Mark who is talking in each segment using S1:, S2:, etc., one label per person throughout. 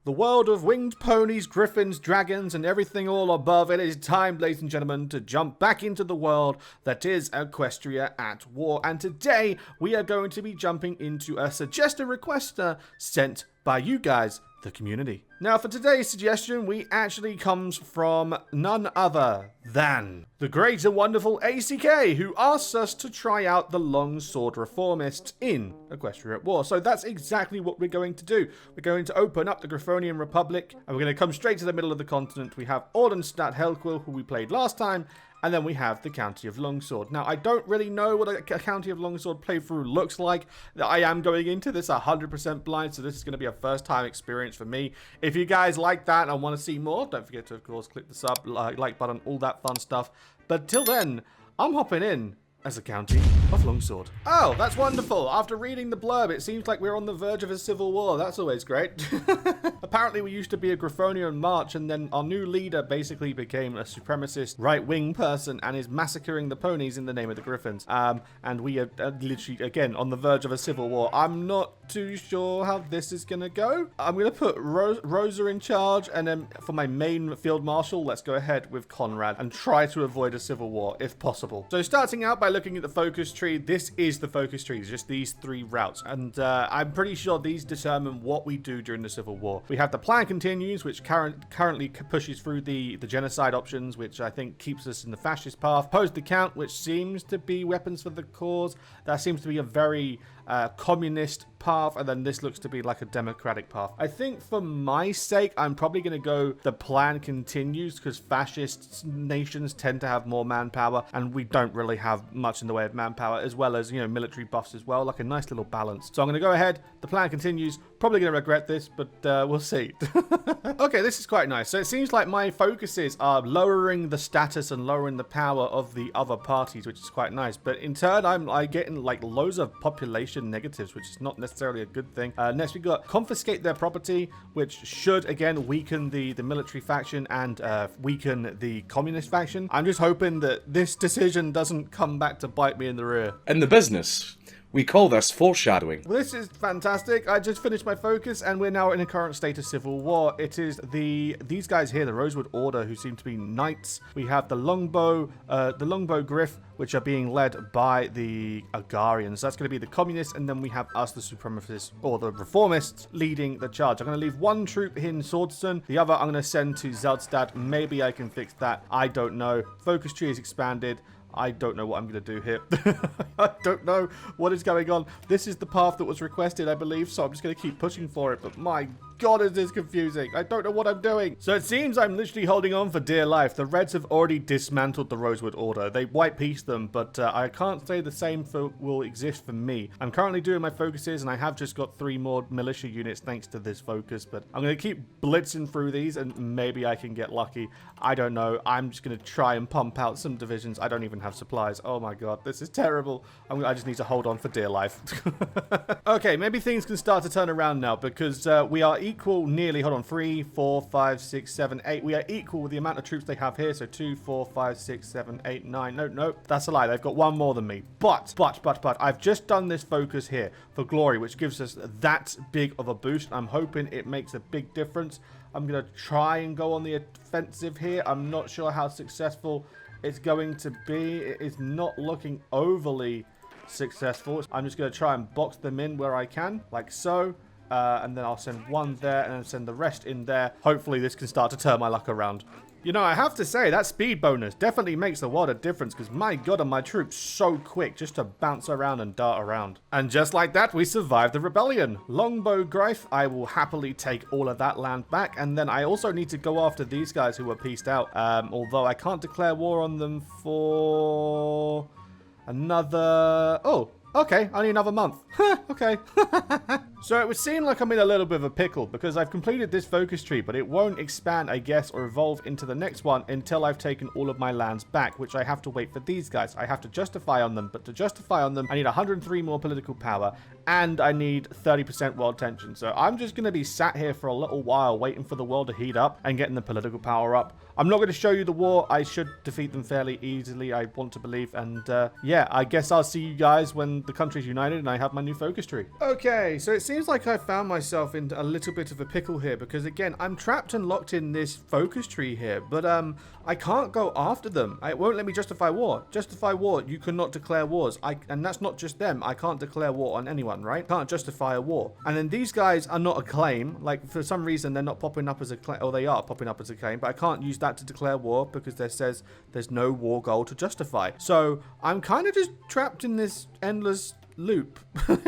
S1: The world of winged ponies, griffins, dragons, and everything all above. It is time, ladies and gentlemen, to jump back into the world that is Equestria at War. And today, we are going to be jumping into a suggested requester sent by you guys, the community. Now, for today's suggestion, we actually comes from none other than the great and wonderful ACK, who asks us to try out the Longsword Reformists in Equestria at War. So that's exactly what we're going to do. We're going to open up the Griffonian Republic, and we're going to come straight to the middle of the continent. We have Ordenstadt Hellquill, who we played last time, and then we have the County of Longsword. Now, I don't really know what a County of Longsword playthrough looks like. I am going into this 100% blind, so this is going to be a first-time experience for me. If you guys like that and want to see more, don't forget to, of course, click the sub, like button, all that fun stuff. But till then, I'm hopping in as a County of Longsword. Oh, that's wonderful. After reading the blurb, it seems like we're on the verge of a civil war. That's always great. Apparently, we used to be a Griffonian march, and then our new leader basically became a supremacist right-wing person and is massacring the ponies in the name of the Griffins. And we are literally, again, on the verge of a civil war. I'm not too sure how this is going to go. I'm going to put Rosa in charge, and then for my main field marshal, let's go ahead with Conrad and try to avoid a civil war if possible. So starting out by looking at the focus tree, this is the focus tree, just these three routes, and I'm pretty sure these determine what we do during the civil war. We have the plan continues, which currently pushes through the genocide options, which I think keeps us in the fascist path. Pose the count, which seems to be weapons for the cause. That seems to be a very communist path, and then this looks to be like a democratic path. I think for my sake, I'm probably going to go the plan continues, because fascist nations tend to have more manpower, and we don't really have much in the way of manpower, as well as, you know, military buffs as well, like a nice little balance. So I'm going to go ahead, the plan continues. Probably going to regret this, but we'll see. Okay, this is quite nice. So it seems like my focuses are lowering the status and lowering the power of the other parties, which is quite nice. But in turn, I'm getting like loads of population negatives, which is not necessarily a good thing. Next, we got confiscate their property, which should again weaken the military faction and weaken the communist faction. I'm just hoping that this decision doesn't come back to bite me in the rear.
S2: In the business, we call this foreshadowing.
S1: Well, this is fantastic. I just finished my focus, and we're now in a current state of civil war. It is these guys here, the Rosewood Order, who seem to be knights. We have the Longbow Griff, which are being led by the Agarians. That's going to be the communists, and then we have us, the supremacists, or the reformists, leading the charge. I'm going to leave one troop in Swordston. The other I'm going to send to Zeldstad. Maybe I can fix that. I don't know. Focus tree is expanded. I don't know what I'm going to do here. I don't know what is going on. This is the path that was requested, I believe, so I'm just going to keep pushing for it. But my God, is this confusing. I don't know what I'm doing. So it seems I'm literally holding on for dear life. The Reds have already dismantled the Rosewood Order. They white-pieced them, but I can't say the same will exist for me. I'm currently doing my focuses, and I have just got 3 more militia units thanks to this focus, but I'm going to keep blitzing through these, and maybe I can get lucky. I don't know. I'm just going to try and pump out some divisions. I don't even have supplies. Oh my God, this is terrible. I just need to hold on for dear life. Okay, maybe things can start to turn around now, because we are equal nearly. Hold on, 3, 4, 5, 6, 7, 8. We are equal with the amount of troops they have here. So 2, 4, 5, 6, 7, 8, 9. No, that's a lie. They've got one more than me. But I've just done this focus here for glory, which gives us that big of a boost. I'm hoping it makes a big difference. I'm going to try and go on the offensive here. I'm not sure how successful it's going to be. It is not looking overly successful. I'm just going to try and box them in where I can, like so. And then I'll send one there and then send the rest in there. Hopefully this can start to turn my luck around. You know, I have to say, that speed bonus definitely makes a lot of difference, because my God, are my troops so quick just to bounce around and dart around. And just like that, we survived the rebellion. Longbow Greif, I will happily take all of that land back, and then I also need to go after these guys who were pieced out, although I can't declare war on them for another... Oh, okay, only another month. Okay. So it would seem like I'm in a little bit of a pickle, because I've completed this focus tree, but it won't expand, I guess, or evolve into the next one until I've taken all of my lands back, which I have to wait for these guys. I have to justify on them, but to justify on them, I need 103 more political power, and I need 30% world tension. So I'm just going to be sat here for a little while waiting for the world to heat up and getting the political power up. I'm not going to show you the war. I should defeat them fairly easily, I want to believe. And yeah, I guess I'll see you guys when the country's united and I have my new focus tree. Okay, so it seems like I found myself in a little bit of a pickle here because, again, I'm trapped and locked in this focus tree here. But I can't go after them. It won't let me justify war. Justify war, you cannot declare wars. And that's not just them. I can't declare war on anyone, right? Can't justify a war. And then these guys are not a claim. Like, for some reason, they're not popping up as a claim. Or they are popping up as a claim. But I can't use that to declare war because there says there's no war goal to justify. So I'm kind of just trapped in this endless loop.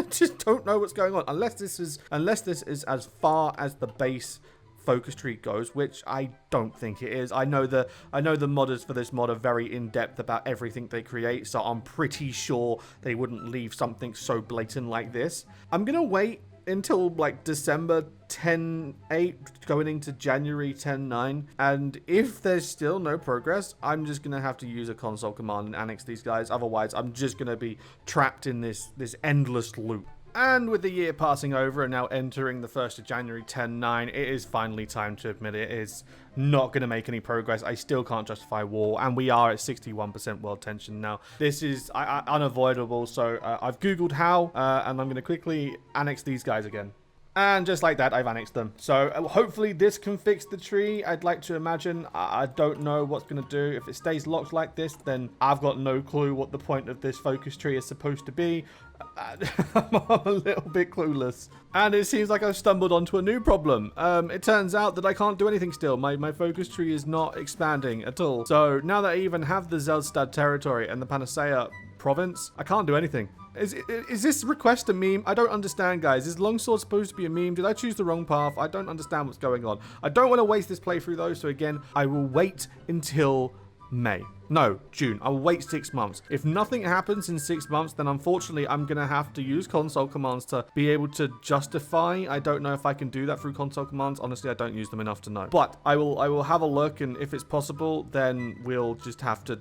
S1: Just don't know what's going on. Unless this is as far as the base focus tree goes, which I don't think it is. I know the modders for this mod are very in-depth about everything they create, so I'm pretty sure they wouldn't leave something so blatant like this. I'm gonna wait until like December 10.8 going into January 10.9, and if there's still no progress, I'm just gonna have to use a console command and annex these guys. Otherwise, I'm just gonna be trapped in this endless loop. And with the year passing over and now entering the 1st of January 10.9, it is finally time to admit it is not going to make any progress. I still can't justify war, and we are at 61% world tension now. This is unavoidable, so I've Googled how, and I'm going to quickly annex these guys again. And just like that, I've annexed them. So hopefully this can fix the tree, I'd like to imagine. I don't know what's going to do. If it stays locked like this, then I've got no clue what the point of this focus tree is supposed to be. I'm a little bit clueless. And it seems like I've stumbled onto a new problem. It turns out that I can't do anything still. My focus tree is not expanding at all. So now that I even have the Zelstad territory and the Panacea province, I can't do anything. Is this request a meme? I don't understand, guys. Is Longsword supposed to be a meme? Did I choose the wrong path? I don't understand what's going on. I don't want to waste this playthrough, though. So again, I will wait until May. No, June. I'll wait 6 months. If nothing happens in 6 months, then unfortunately, I'm going to have to use console commands to be able to justify. I don't know if I can do that through console commands. Honestly, I don't use them enough to know. But I will have a look, and if it's possible, then we'll just have to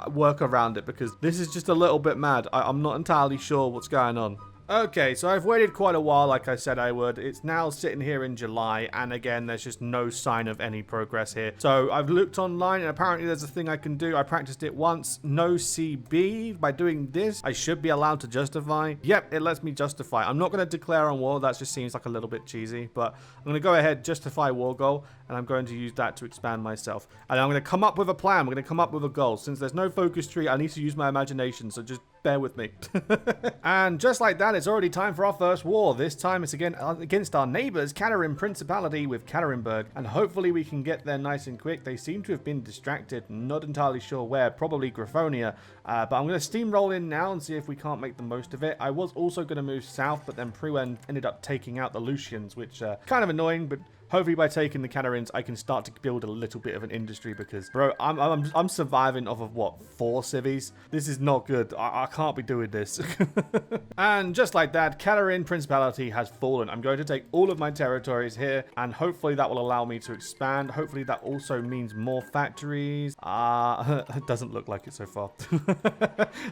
S1: work around it because this is just a little bit mad. I'm not entirely sure what's going on. Okay, so I've waited quite a while, like I said I would. It's now sitting here in July, and again, there's just no sign of any progress here. So I've looked online, and apparently there's a thing I can do. I practiced it once. No CB. By doing this, I should be allowed to justify. Yep, it lets me justify. I'm not going to declare on war. That just seems like a little bit cheesy, but I'm going to go ahead, justify war goal, and I'm going to use that to expand myself. And I'm going to come up with a plan. We're going to come up with a goal. Since there's no focus tree, I need to use my imagination, so just bear with me. And just like that, it's already time for our first war. This time it's again against our neighbors, Katarin Principality with Katarinburg, and hopefully we can get there nice and quick. They seem to have been distracted, not entirely sure where, probably Griffonia, but I'm going to steamroll in now and see if we can't make the most of it. I was also going to move south, but then Priwen ended up taking out the Lucians, which kind of annoying, but hopefully by taking the Catarins, I can start to build a little bit of an industry because, bro, I'm surviving off of, what, 4 civies? This is not good. I can't be doing this. And just like that, Katarin Principality has fallen. I'm going to take all of my territories here, and hopefully that will allow me to expand. Hopefully that also means more factories. It doesn't look like it so far.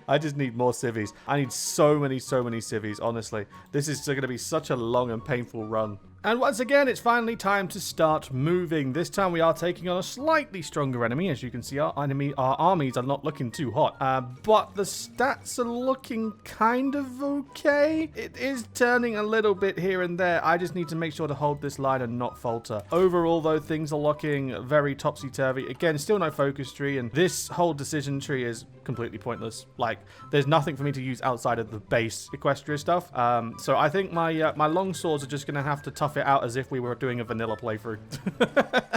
S1: I just need more civies. I need so many civies, honestly. This is going to be such a long and painful run. And once again, it's finally time to start moving. This time we are taking on a slightly stronger enemy. As you can see, our armies are not looking too hot. But the stats are looking kind of okay. It is turning a little bit here and there. I just need to make sure to hold this line and not falter. Overall, though, things are looking very topsy-turvy. Again, still no focus tree, and this whole decision tree is completely pointless. Like, there's nothing for me to use outside of the base Equestria stuff. So I think my long swords are just going to have to tough it out as if we were doing a vanilla playthrough.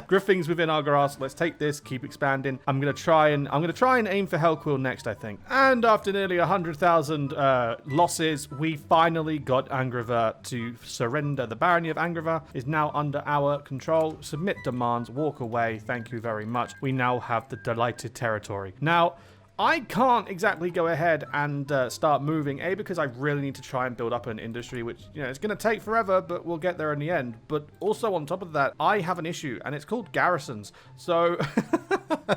S1: Griffings within our grasp. Let's take this, keep expanding. I'm gonna try and aim for Hellquill next, I think. And after nearly 100,000 losses, we finally got Angriver to surrender. The barony of Angriver is now under our control. Submit demands, walk away. Thank you very much. We now have the delighted territory. Now, I can't exactly go ahead and start moving, because I really need to try and build up an industry, which, you know, it's going to take forever, but we'll get there in the end. But also on top of that, I have an issue, and it's called garrisons. So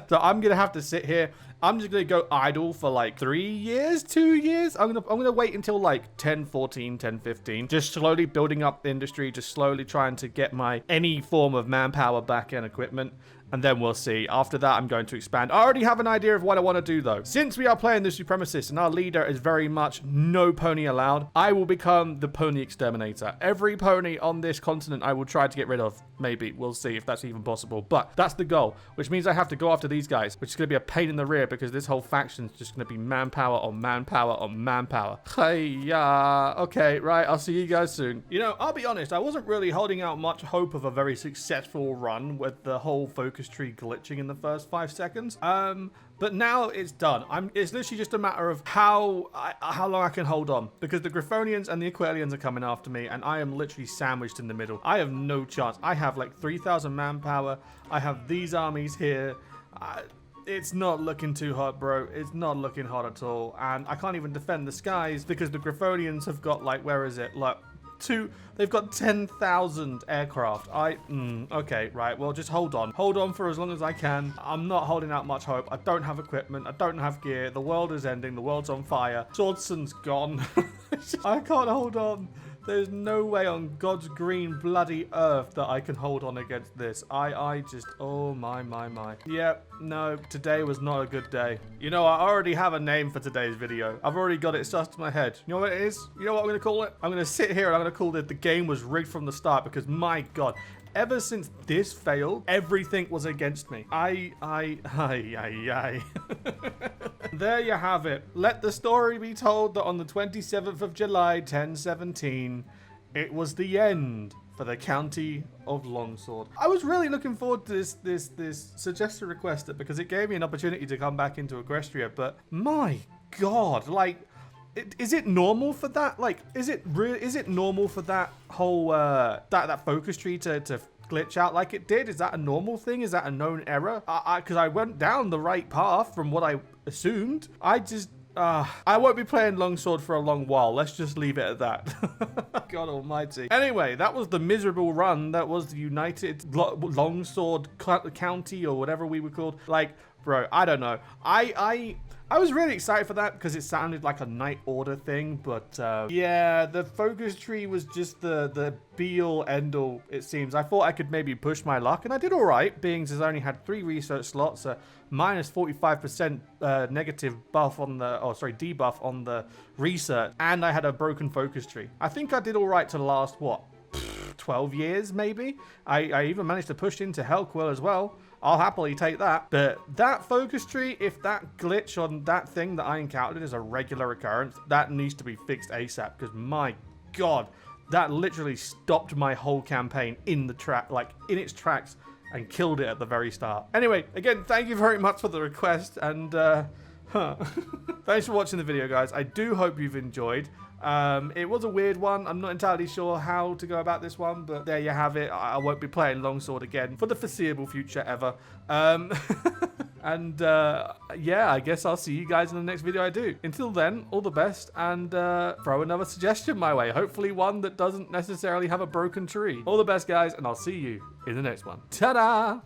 S1: So I'm going to have to sit here. I'm just going to go idle for like 3 years, 2 years. I'm going to wait until like 10, 14, 10, 15. Just slowly building up the industry, just slowly trying to get my any form of manpower back and equipment. And then we'll see. After that, I'm going to expand. I already have an idea of what I want to do, though. Since we are playing the Supremacist and our leader is very much no pony allowed, I will become the pony exterminator. Every pony on this continent I will try to get rid of. Maybe. We'll see if that's even possible. But that's the goal, which means I have to go after these guys, which is going to be a pain in the rear because this whole faction is just going to be manpower on manpower on manpower. Hey, okay, right. I'll see you guys soon. You know, I'll be honest. I wasn't really holding out much hope of a very successful run with the whole focus tree glitching in the first 5 seconds. But now it's done. It's literally just a matter of how long I can hold on, because the Griffonians and the Aquelians are coming after me, and I am literally sandwiched in the middle. I have no chance. I have like 3,000 manpower. I have these armies here. It's not looking too hot, bro. It's not looking hot at all, and I can't even defend the skies because the Griffonians have got like, where is it? Like they've got 10,000 aircraft. Okay, right. Well, just hold on for as long as I can. I'm not holding out much hope. I don't have equipment. I don't have gear. The world is ending. The world's on fire. Swordson's gone. I can't hold on. There's no way on God's green bloody earth that I can hold on against this. I just, oh my. Yep, no, today was not a good day. You know, I already have a name for today's video. I've already got it sussed to my head. You know what it is? You know what I'm going to call it? I'm going to sit here and I'm going to call it the game was rigged from the start, because my God, ever since this failed, everything was against me. There you have it. Let the story be told that on the 27th of July, 1017, it was the end for the county of Longsword. I was really looking forward to this suggested request because it gave me an opportunity to come back into Equestria, but my God, like, is it normal for that? Like, is it normal for that whole that focus tree to glitch out like it did? Is that a normal thing? Is that a known error? Because I went down the right path from what I assumed. I won't be playing Longsword for a long while. Let's just leave it at that. God almighty. Anyway, that was the miserable run. That was the United Longsword County, or whatever we were called. Like, bro, I don't know. I was really excited for that because it sounded like a Night Order thing, but yeah, the focus tree was just the be-all, end-all, it seems. I thought I could maybe push my luck, and I did all right, being as I only had 3 research slots, a minus 45% negative buff on the, debuff on the research, and I had a broken focus tree. I think I did all right to last, what, 12 years maybe? I even managed to push into Hellquill as well. I'll happily take that. But that focus tree, if that glitch on that thing that I encountered is a regular occurrence, that needs to be fixed ASAP, because my God, that literally stopped my whole campaign in its tracks, and killed it at the very start. Anyway, again, thank you very much for the request, and thanks for watching the video, guys. I do hope you've enjoyed. It was a weird one. I'm not entirely sure how to go about this one, but there you have it. I won't be playing Longsword again for the foreseeable future ever. And yeah, I guess I'll see you guys in the next video I do. Until then, all the best, and throw another suggestion my way. Hopefully one that doesn't necessarily have a broken tree. All the best, guys, and I'll see you in the next one. Ta-da!